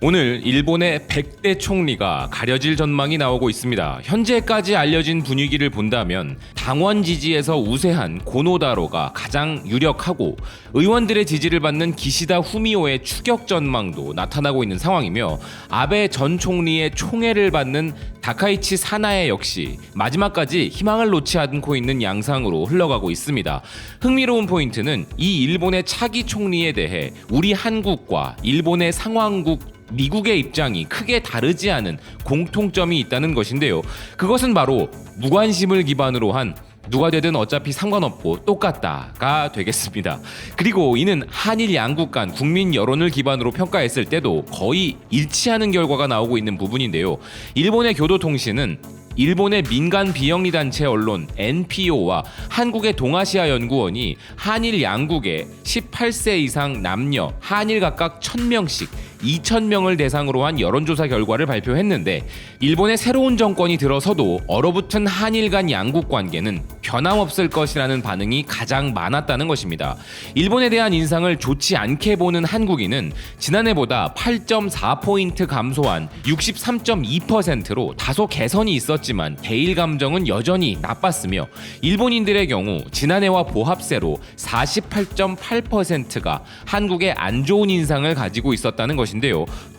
오늘 일본의 100대 총리가 가려질 전망이 나오고 있습니다. 현재까지 알려진 분위기를 본다면 당원 지지에서 우세한 고노다로가 가장 유력하고 의원들의 지지를 받는 기시다 후미오의 추격 전망도 나타나고 있는 상황이며 아베 전 총리의 총애를 받는 다카이치 사나에 역시 마지막까지 희망을 놓지 않고 있는 양상으로 흘러가고 있습니다. 흥미로운 포인트는 이 일본의 차기 총리에 대해 우리 한국과 일본의 상황국 미국의 입장이 크게 다르지 않은 공통점이 있다는 것인데요. 그것은 바로 무관심을 기반으로 한 누가 되든 어차피 상관없고 똑같다가 되겠습니다. 그리고 이는 한일 양국 간 국민 여론을 기반으로 평가했을 때도 거의 일치하는 결과가 나오고 있는 부분인데요. 일본의 교도통신은 일본의 민간 비영리 단체 언론 NPO와 한국의 동아시아 연구원이 한일 양국의 18세 이상 남녀 한일 각각 1000명씩 2000명을 대상으로 한 여론조사 결과를 발표했는데 일본의 새로운 정권이 들어서도 얼어붙은 한일 간 양국 관계는 변함없을 것이라는 반응이 가장 많았다는 것입니다. 일본에 대한 인상을 좋지 않게 보는 한국인은 지난해보다 8.4포인트 감소한 63.2%로 다소 개선이 있었지만 대일 감정은 여전히 나빴으며 일본인들의 경우 지난해와 보합세로 48.8%가 한국에 안 좋은 인상을 가지고 있었다는 것인데요.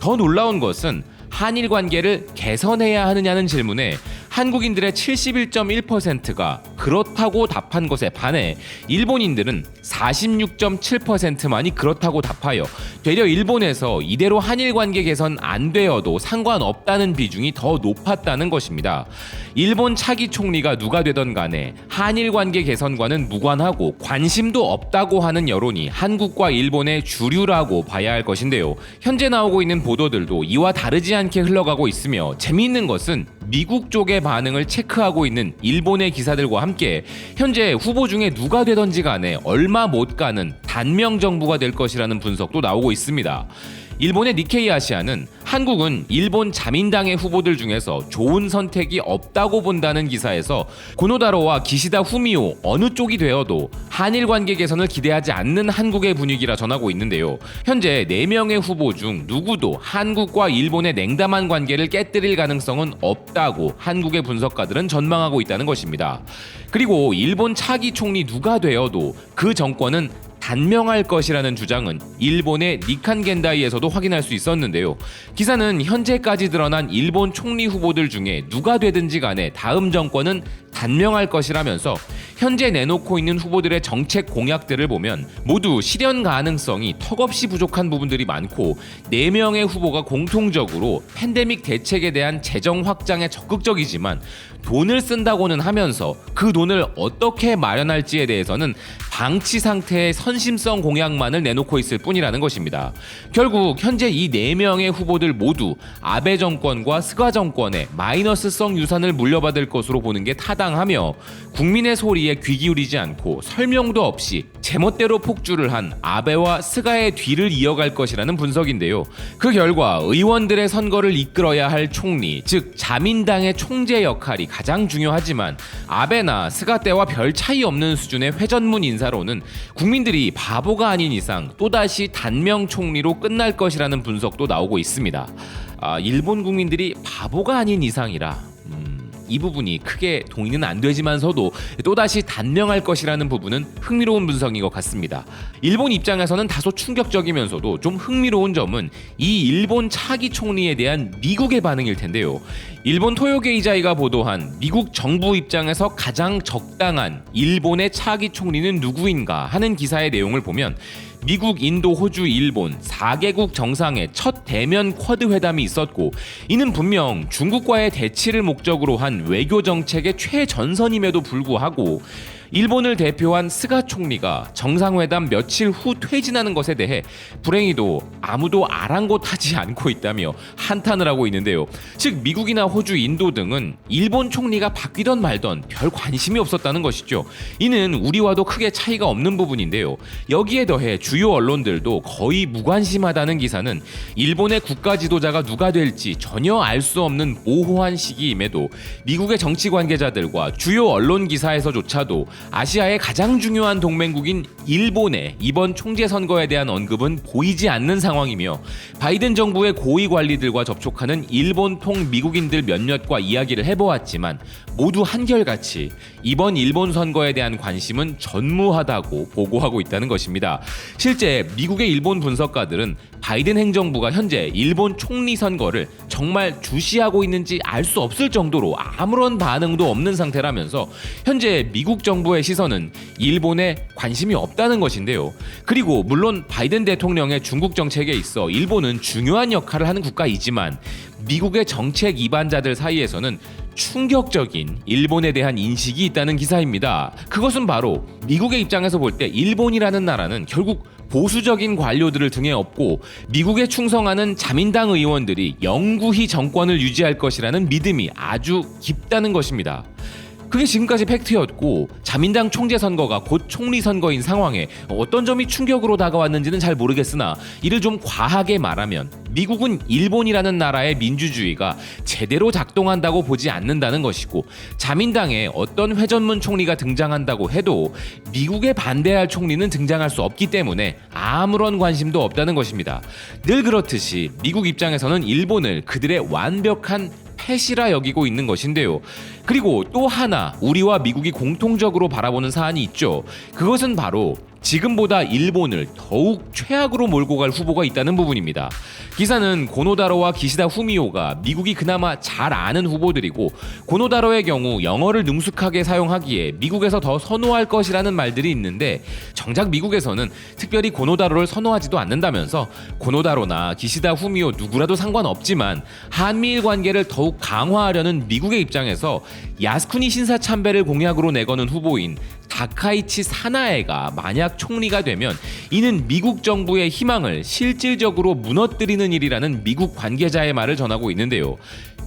더 놀라운 것은 한일 관계를 개선해야 하느냐는 질문에 한국인들의 71.1%가 그렇다고 답한 것에 반해 일본인들은 46.7%만이 그렇다고 답하여 되려 일본에서 이대로 한일 관계 개선 안 되어도 상관없다는 비중이 더 높았다는 것입니다. 일본 차기 총리가 누가 되던 간에 한일 관계 개선과는 무관하고 관심도 없다고 하는 여론이 한국과 일본의 주류라고 봐야 할 것인데요. 현재 나오고 있는 보도들도 이와 다르지 않게 흘러가고 있으며 재미있는 것은 미국 쪽의 반응을 체크하고 있는 일본의 기사들과 함께 현재 후보 중에 누가 되던지 간에 얼마 못 가는 단명 정부가 될 것이라는 분석도 나오고 있습니다. 일본의 니케이 아시아는 한국은 일본 자민당의 후보들 중에서 좋은 선택이 없다고 본다는 기사에서 고노다로와 기시다 후미오 어느 쪽이 되어도 한일 관계 개선을 기대하지 않는 한국의 분위기라 전하고 있는데요. 현재 4명의 후보 중 누구도 한국과 일본의 냉담한 관계를 깨뜨릴 가능성은 없다고 한국의 분석가들은 전망하고 있다는 것입니다. 그리고 일본 차기 총리 누가 되어도 그 정권은 단명할 것이라는 주장은 일본의 니칸 겐다이에서도 확인할 수 있었는데요. 기사는 현재까지 드러난 일본 총리 후보들 중에 누가 되든지 간에 다음 정권은 단명할 것이라면서 현재 내놓고 있는 후보들의 정책 공약들을 보면 모두 실현 가능성이 턱없이 부족한 부분들이 많고 4명의 후보가 공통적으로 팬데믹 대책에 대한 재정 확장에 적극적이지만 돈을 쓴다고는 하면서 그 돈을 어떻게 마련할지에 대해서는 방치 상태의 선심성 공약만을 내놓고 있을 뿐이라는 것입니다. 결국 현재 이 4명의 후보들 모두 아베 정권과 스가 정권의 마이너스성 유산을 물려받을 것으로 보는 게 타당하며 국민의 소리에 귀 기울이지 않고 설명도 없이 제멋대로 폭주를 한 아베와 스가의 뒤를 이어갈 것이라는 분석인데요. 그 결과 의원들의 선거를 이끌어야 할 총리, 즉 자민당의 총재 역할이 가장 중요하지만 아베나 스가 때와 별 차이 없는 수준의 회전문 인사로는 국민들이 바보가 아닌 이상 또다시 단명 총리로 끝날 것이라는 분석도 나오고 있습니다. 일본 국민들이 바보가 아닌 이상이라 이 부분이 크게 동의는 안 되지만서도 또다시 단명할 것이라는 부분은 흥미로운 분석인 것 같습니다. 일본 입장에서는 다소 충격적이면서도 좀 흥미로운 점은 이 일본 차기 총리에 대한 미국의 반응일 텐데요. 일본 토요게이자이가 보도한 미국 정부 입장에서 가장 적당한 일본의 차기 총리는 누구인가 하는 기사의 내용을 보면 미국, 인도, 호주, 일본 4개국 정상의 첫 대면 쿼드 회담이 있었고 이는 분명 중국과의 대치를 목적으로 한 외교 정책의 최전선임에도 불구하고 일본을 대표한 스가 총리가 정상회담 며칠 후 퇴진하는 것에 대해 불행히도 아무도 아랑곳하지 않고 있다며 한탄을 하고 있는데요. 즉 미국이나 호주, 인도 등은 일본 총리가 바뀌던 말던 별 관심이 없었다는 것이죠. 이는 우리와도 크게 차이가 없는 부분인데요. 여기에 더해 주요 언론들도 거의 무관심하다는 기사는 일본의 국가 지도자가 누가 될지 전혀 알 수 없는 모호한 시기임에도 미국의 정치 관계자들과 주요 언론 기사에서조차도 아시아의 가장 중요한 동맹국인 일본의 이번 총재 선거에 대한 언급은 보이지 않는 상황이며 바이든 정부의 고위 관리들과 접촉하는 일본 통 미국인들 몇몇과 이야기를 해보았지만 모두 한결같이 이번 일본 선거에 대한 관심은 전무하다고 보고하고 있다는 것입니다. 실제 미국의 일본 분석가들은 바이든 행정부가 현재 일본 총리 선거를 정말 주시하고 있는지 알 수 없을 정도로 아무런 반응도 없는 상태라면서 현재 미국 정부의 시선은 일본에 관심이 없다는 것인데요. 그리고 물론 바이든 대통령의 중국 정책에 있어 일본은 중요한 역할을 하는 국가이지만 미국의 정책 이반자들 사이에서는 충격적인 일본에 대한 인식이 있다는 기사입니다. 그것은 바로 미국의 입장에서 볼 때 일본이라는 나라는 결국 보수적인 관료들을 등에 업고 미국에 충성하는 자민당 의원들이 영구히 정권을 유지할 것이라는 믿음이 아주 깊다는 것입니다. 그게 지금까지 팩트였고 자민당 총재 선거가 곧 총리 선거인 상황에 어떤 점이 충격으로 다가왔는지는 잘 모르겠으나 이를 좀 과하게 말하면 미국은 일본이라는 나라의 민주주의가 제대로 작동한다고 보지 않는다는 것이고 자민당에 어떤 회전문 총리가 등장한다고 해도 미국에 반대할 총리는 등장할 수 없기 때문에 아무런 관심도 없다는 것입니다. 늘 그렇듯이 미국 입장에서는 일본을 그들의 완벽한 패시라 여기고 있는 것인데요. 그리고 또 하나 우리와 미국이 공통적으로 바라보는 사안이 있죠. 그것은 바로 지금보다 일본을 더욱 최악으로 몰고 갈 후보가 있다는 부분입니다. 기사는 고노다로와 기시다 후미오가 미국이 그나마 잘 아는 후보들이고 고노다로의 경우 영어를 능숙하게 사용하기에 미국에서 더 선호할 것이라는 말들이 있는데 정작 미국에서는 특별히 고노다로를 선호하지도 않는다면서 고노다로나 기시다 후미오 누구라도 상관없지만 한미일 관계를 더욱 강화하려는 미국의 입장에서 야스쿠니 신사 참배를 공약으로 내거는 후보인 다카이치 사나에가 만약 총리가 되면 이는 미국 정부의 희망을 실질적으로 무너뜨리는 일이라는 미국 관계자의 말을 전하고 있는데요.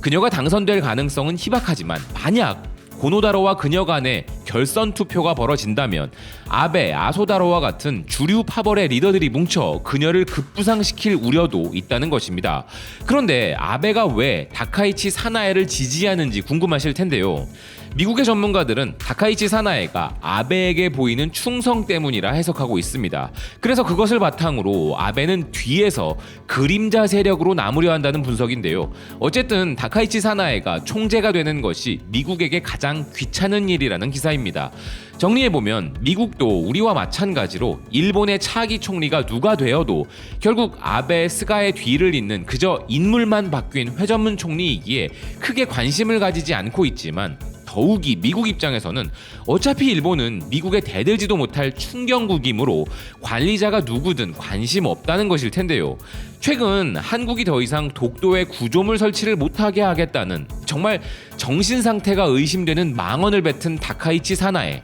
그녀가 당선될 가능성은 희박하지만 만약 고노다로와 그녀 간의 결선 투표가 벌어진다면 아베, 아소다로와 같은 주류 파벌의 리더들이 뭉쳐 그녀를 급부상시킬 우려도 있다는 것입니다. 그런데 아베가 왜 다카이치 사나에를 지지하는지 궁금하실 텐데요. 미국의 전문가들은 다카이치 사나에가 아베에게 보이는 충성 때문이라 해석하고 있습니다. 그래서 그것을 바탕으로 아베는 뒤에서 그림자 세력으로 남으려 한다는 분석인데요. 어쨌든 다카이치 사나에가 총재가 되는 것이 미국에게 가장 귀찮은 일이라는 기사입니다. 정리해보면 미국도 우리와 마찬가지로 일본의 차기 총리가 누가 되어도 결국 아베, 스가의 뒤를 잇는 그저 인물만 바뀐 회전문 총리이기에 크게 관심을 가지지 않고 있지만 더욱이 미국 입장에서는 어차피 일본은 미국에 대들지도 못할 충경국이므로 관리자가 누구든 관심 없다는 것일 텐데요. 최근 한국이 더 이상 독도에 구조물 설치를 못하게 하겠다는 정말 정신상태가 의심되는 망언을 뱉은 다카이치 사나에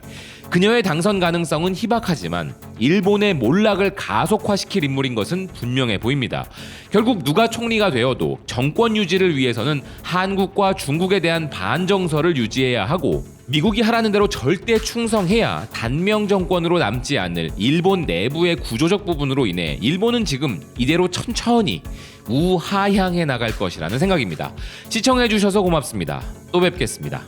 그녀의 당선 가능성은 희박하지만 일본의 몰락을 가속화시킬 인물인 것은 분명해 보입니다. 결국 누가 총리가 되어도 정권 유지를 위해서는 한국과 중국에 대한 반정서를 유지해야 하고 미국이 하라는 대로 절대 충성해야 단명 정권으로 남지 않을 일본 내부의 구조적 부분으로 인해 일본은 지금 이대로 천천히 우하향해 나갈 것이라는 생각입니다. 시청해주셔서 고맙습니다. 또 뵙겠습니다.